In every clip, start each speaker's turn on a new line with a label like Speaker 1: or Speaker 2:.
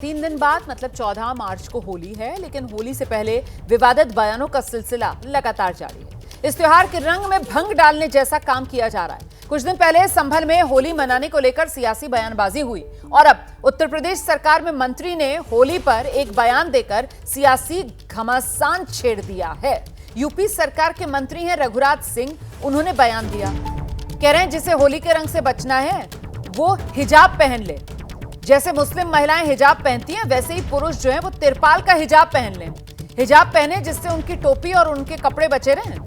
Speaker 1: 3 दिन बाद मतलब 14 मार्च को होली है, लेकिन होली से पहले विवादित बयानों का सिलसिला लगातार जारी है। इस त्योहार के रंग में भंग डालने जैसा काम किया जा रहा है। कुछ दिन पहले संभल में होली मनाने को लेकर सियासी बयानबाजी हुई और अब उत्तर प्रदेश सरकार में मंत्री ने होली पर एक बयान देकर सियासी घमासान छेड़ दिया है। यूपी सरकार के मंत्री हैं रघुराज सिंह, उन्होंने बयान दिया, कह रहे हैं जिसे होली के रंग से बचना है वो हिजाब पहन ले। जैसे मुस्लिम महिलाएं हिजाब पहनती हैं, वैसे ही पुरुष जो है वो तिरपाल का हिजाब पहन लें। हिजाब पहने जिससे उनकी टोपी और उनके कपड़े बचे रहें।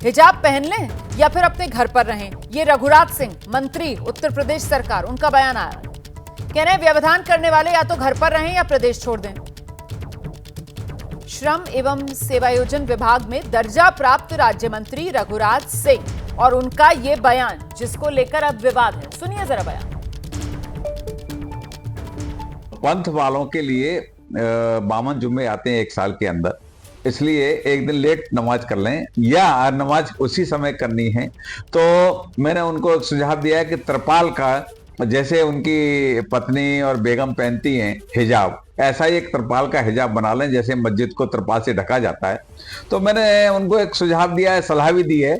Speaker 1: हिजाब पहन लें या फिर अपने घर पर रहें। ये रघुराज सिंह, मंत्री उत्तर प्रदेश सरकार, उनका बयान आया। कह रहे हैं व्यवधान करने वाले या तो घर पर रहें या प्रदेश छोड़ दें। श्रम एवं सेवायोजन विभाग में दर्जा प्राप्त राज्य मंत्री रघुराज सिंह और उनका ये बयान, जिसको लेकर अब विवाद है। सुनिए जरा बयान।
Speaker 2: पंथ वालों के लिए 52 जुम्मे आते हैं एक साल के अंदर, इसलिए एक दिन लेट नमाज कर लें या नमाज उसी समय करनी है। तो मैंने उनको एक सुझाव दिया है कि त्रिपाल का, जैसे उनकी पत्नी और बेगम पहनती हैं हिजाब, ऐसा ही एक त्रिपाल का हिजाब बना लें, जैसे मस्जिद को त्रिपाल से ढका जाता है। तो मैंने उनको एक सुझाव दिया है, सलाह भी दी है,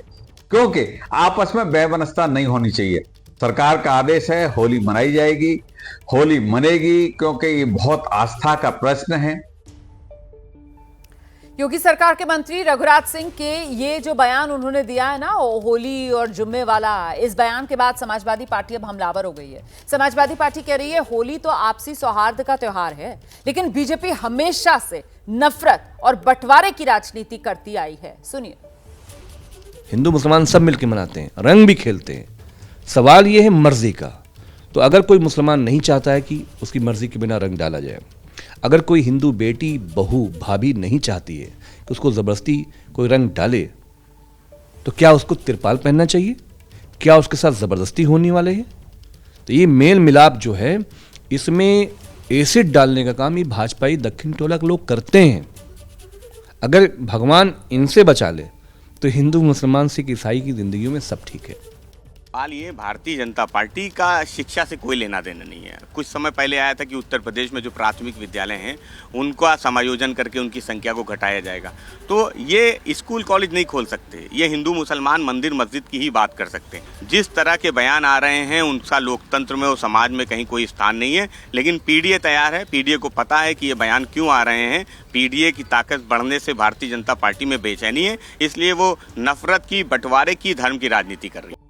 Speaker 2: क्योंकि आपस में बेबनस्ता नहीं होनी चाहिए। सरकार का आदेश है, होली मनाई जाएगी, होली मनेगी, क्योंकि ये बहुत आस्था का प्रश्न है।
Speaker 1: योगी सरकार के मंत्री रघुराज सिंह के ये जो बयान उन्होंने दिया है ना, होली और जुम्मे वाला, इस बयान के बाद समाजवादी पार्टी अब हमलावर हो गई है। समाजवादी पार्टी कह रही है होली तो आपसी सौहार्द का त्योहार है, लेकिन बीजेपी हमेशा से नफरत और बंटवारे की राजनीति करती आई है। सुनिए।
Speaker 3: हिंदू मुसलमान सब मिलकर मनाते हैं, रंग भी खेलते हैं। सवाल ये है मर्जी का। तो अगर कोई मुसलमान नहीं चाहता है कि उसकी मर्जी के बिना रंग डाला जाए, अगर कोई हिंदू बेटी, बहू, भाभी नहीं चाहती है कि उसको ज़बरदस्ती कोई रंग डाले, तो क्या उसको तिरपाल पहनना चाहिए? क्या उसके साथ ज़बरदस्ती होने वाले है? तो ये मेल मिलाप जो है, इसमें एसिड डालने का काम ये भाजपाई दक्षिण टोला के लोग करते हैं। अगर भगवान इनसे बचा ले तो हिंदू, मुसलमान, सिख, ईसाई की जिंदगी में सब ठीक है।
Speaker 4: हाल ये भारतीय जनता पार्टी का शिक्षा से कोई लेना देना नहीं है। कुछ समय पहले आया था कि उत्तर प्रदेश में जो प्राथमिक विद्यालय हैं उनका समायोजन करके उनकी संख्या को घटाया जाएगा। तो ये स्कूल कॉलेज नहीं खोल सकते, ये हिंदू मुसलमान मंदिर मस्जिद की ही बात कर सकते हैं। जिस तरह के बयान आ रहे हैं उनका लोकतंत्र में और समाज में कहीं कोई स्थान नहीं है। लेकिन पीडीए तैयार है, पीडीए को पता है कि ये बयान क्यों आ रहे हैं। पीडीए की ताकत बढ़ने से भारतीय जनता पार्टी में बेचैनी है, इसलिए वो नफरत की, बंटवारे की, धर्म की राजनीति कर रही है।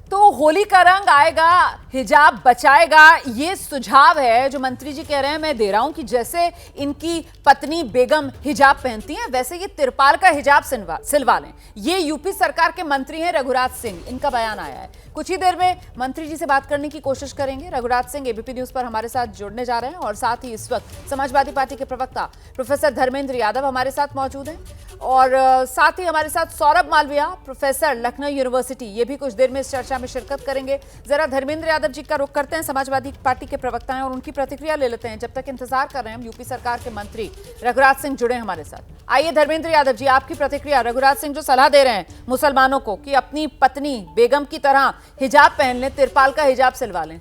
Speaker 1: तो होली का रंग आएगा, हिजाब बचाएगा, ये सुझाव है जो मंत्री जी कह रहे हैं, मैं दे रहा हूं कि जैसे इनकी पत्नी बेगम हिजाब पहनती हैं, वैसे ये तिरपाल का हिजाब सिलवा लें। ये यूपी सरकार के मंत्री हैं रघुराज सिंह, इनका बयान आया है। कुछ ही देर में मंत्री जी से बात करने की कोशिश करेंगे। रघुराज सिंह एबीपी न्यूज पर हमारे साथ जुड़ने जा रहे हैं और साथ ही इस वक्त समाजवादी पार्टी के प्रवक्ता प्रोफेसर धर्मेंद्र यादव हमारे साथ मौजूद हैं और साथ ही हमारे साथ सौरभ मालविया, प्रोफेसर लखनऊ यूनिवर्सिटी, ये भी कुछ देर में इस चर्चा में शिरकत करेंगे। जरा धर्मेंद्र यादव जी का रुख करते हैं, समाजवादी पार्टी के प्रवक्ता हैं, और उनकी प्रतिक्रिया ले लेते हैं। जब तक इंतजार कर रहे हैं हम, यूपी सरकार के मंत्री रघुराज सिंह जुड़े हमारे साथ। आइए धर्मेंद्र यादव जी, आपकी प्रतिक्रिया। रघुराज सिंह जो सलाह दे रहे हैं मुसलमानों को कि अपनी पत्नी बेगम की तरह हिजाब पहन लें, तिरपाल का हिजाब सिलवा लें।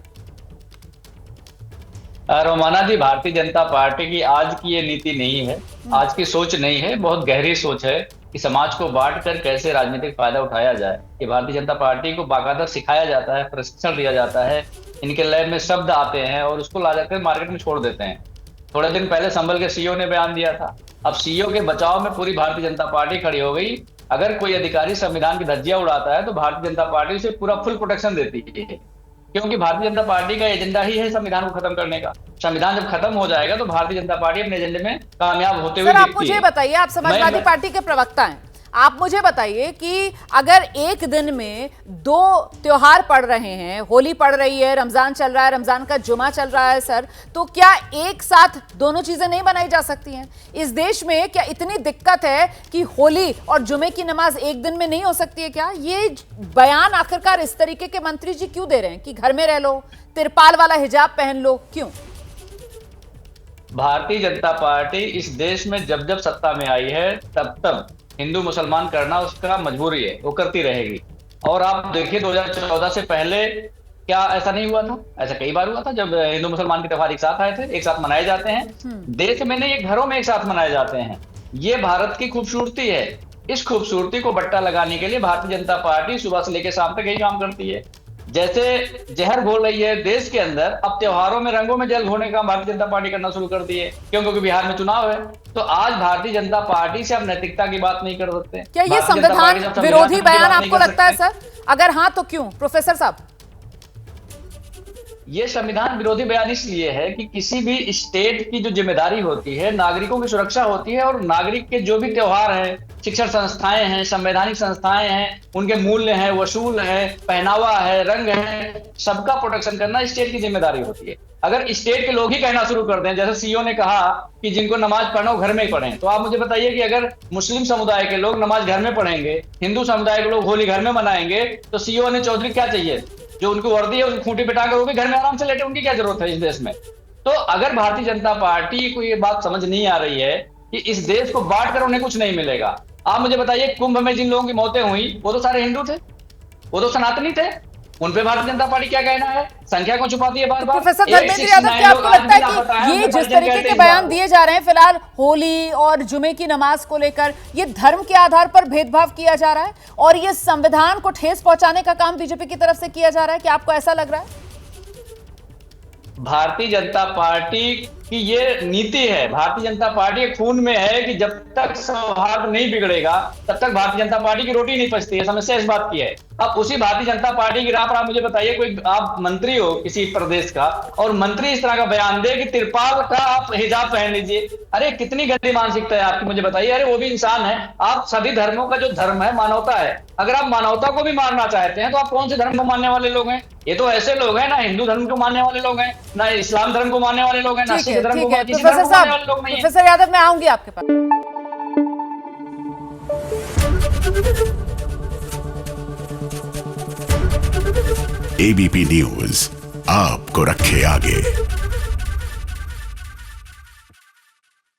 Speaker 5: रोमाना जी, भारतीय जनता पार्टी की आज की ये नीति नहीं है, आज की सोच नहीं है, बहुत गहरी सोच है कि समाज को बांटकर कैसे राजनीतिक फायदा उठाया जाए। कि भारतीय जनता पार्टी को बाकायदा सिखाया जाता है, प्रशिक्षण दिया जाता है, इनके लैब में शब्द आते हैं और उसको ला जाकर मार्केट में छोड़ देते हैं। थोड़े दिन पहले संभल के सीईओ ने बयान दिया था, अब सीईओ के बचाव में पूरी भारतीय जनता पार्टी खड़ी हो गई। अगर कोई अधिकारी संविधान की धज्जियां उड़ाता है तो भारतीय जनता पार्टी उसे पूरा फुल प्रोटेक्शन देती है, क्योंकि भारतीय जनता पार्टी का एजेंडा ही है संविधान को खत्म करने का। संविधान जब खत्म हो जाएगा तो भारतीय जनता पार्टी अपने एजेंडे में कामयाब होते हुए
Speaker 1: दिखती है। आप मुझे बताइए, आप समाजवादी पार्टी के प्रवक्ता हैं, आप मुझे बताइए कि अगर एक दिन में 2 त्योहार पड़ रहे हैं, होली पड़ रही है, रमजान चल रहा है, रमजान का जुमा चल रहा है सर, तो क्या एक साथ दोनों चीजें नहीं बनाई जा सकती हैं? इस देश में क्या इतनी दिक्कत है कि होली और जुमे की नमाज एक दिन में नहीं हो सकती है क्या? ये बयान आखिरकार इस तरीके के मंत्री जी क्यों दे रहे हैं कि घर में रह लो, तिरपाल वाला हिजाब पहन लो, क्यों?
Speaker 5: भारतीय जनता पार्टी इस देश में जब जब सत्ता में आई है तब तब हिंदू मुसलमान करना उसका मजबूरी है, वो करती रहेगी। और आप देखिए 2014 से पहले क्या ऐसा नहीं हुआ था? ऐसा कई बार हुआ था जब हिंदू मुसलमान के त्योहार एक साथ आए थे, एक साथ मनाए जाते हैं। देश में नहीं, ये घरों में एक साथ मनाए जाते हैं। ये भारत की खूबसूरती है। इस खूबसूरती को बट्टा लगाने के लिए भारतीय जनता पार्टी सुबह से लेकर शाम तक यही काम करती है। जैसे जहर घोल रही है देश के अंदर, अब त्योहारों में रंगों में जल घोलने का भारतीय जनता पार्टी करना शुरू कर दी है। क्योंकि बिहार में चुनाव है, तो आज भारतीय जनता पार्टी से आप नैतिकता की बात नहीं कर सकते।
Speaker 1: क्या ये संविधान विरोधी बयान आपको लगता है सर? अगर हाँ तो क्यों, प्रोफेसर साहब?
Speaker 5: ये संविधान विरोधी बयान इसलिए है कि किसी भी स्टेट की जो जिम्मेदारी होती है, नागरिकों की सुरक्षा होती है, और नागरिक के जो भी त्योहार हैं, शिक्षण संस्थाएं हैं, संवैधानिक संस्थाएं हैं, उनके मूल्य हैं, वसूल है, पहनावा है, रंग है, सबका प्रोटेक्शन करना स्टेट की जिम्मेदारी होती है। अगर स्टेट के लोग ही कहना शुरू कर दें, जैसे सीओ ने कहा कि जिनको नमाज पढ़ना हो घर में ही पढ़ें, तो आप मुझे बताइए कि अगर मुस्लिम समुदाय के लोग नमाज घर में पढ़ेंगे, हिंदू समुदाय के लोग होली घर में मनाएंगे, तो सीओ ने चौधरी क्या चाहिए? जो उनको वर्दी है उसकी खूंटी बिठा कर वो भी घर में आराम से लेटे, उनकी क्या जरूरत है इस देश में? तो अगर भारतीय जनता पार्टी को ये बात समझ नहीं आ रही है कि इस देश को बांट कर उन्हें कुछ नहीं मिलेगा, आप मुझे बताइए कुंभ में जिन लोगों की मौतें हुई वो तो सारे हिंदू थे, वो तो सनातनी थे, उन पे भारतीय जनता पार्टी क्या कहना है? संख्या को छुपाती है बार बार।
Speaker 1: प्रोफेसर धर्मेंद्र यादव, क्या आपको लगता है कि ये जिस तरीके के बयान दिए जा रहे हैं फिलहाल होली और जुमे की नमाज को लेकर, ये धर्म के आधार पर भेदभाव किया जा रहा है और ये संविधान को ठेस पहुंचाने का काम बीजेपी की तरफ से किया जा रहा है? क्या आपको ऐसा लग रहा है?
Speaker 5: भारतीय जनता पार्टी की ये नीति है, भारतीय जनता पार्टी के खून में है कि जब तक सौहार्द नहीं बिगड़ेगा तब तक भारतीय जनता पार्टी की रोटी नहीं पचती है। समस्या इस बात की है। अब उसी भारतीय जनता पार्टी की राह पर आप मुझे बताइए, कोई आप मंत्री हो किसी प्रदेश का और मंत्री इस तरह का बयान दे कि तिरपाल का आप हिजाब पहन लीजिए, अरे कितनी गंदी मानसिकता है आपकी, मुझे बताइए। अरे वो भी इंसान है। आप सभी धर्मों का जो धर्म है मानवता है, अगर आप मानवता को भी मारना चाहते हैं तो आप कौन से धर्म को मानने वाले लोग हैं? ये तो ऐसे लोग हैं, ना हिंदू धर्म को मानने वाले लोग हैं, ना इस्लाम धर्म को मानने वाले लोग हैं, ना सिख धर्म को मानने वाले लोग नहीं हैं।
Speaker 1: प्रोफेसर यादव, मैं आऊंगी आपके पास।
Speaker 6: एबीपी न्यूज आपको रखे आगे।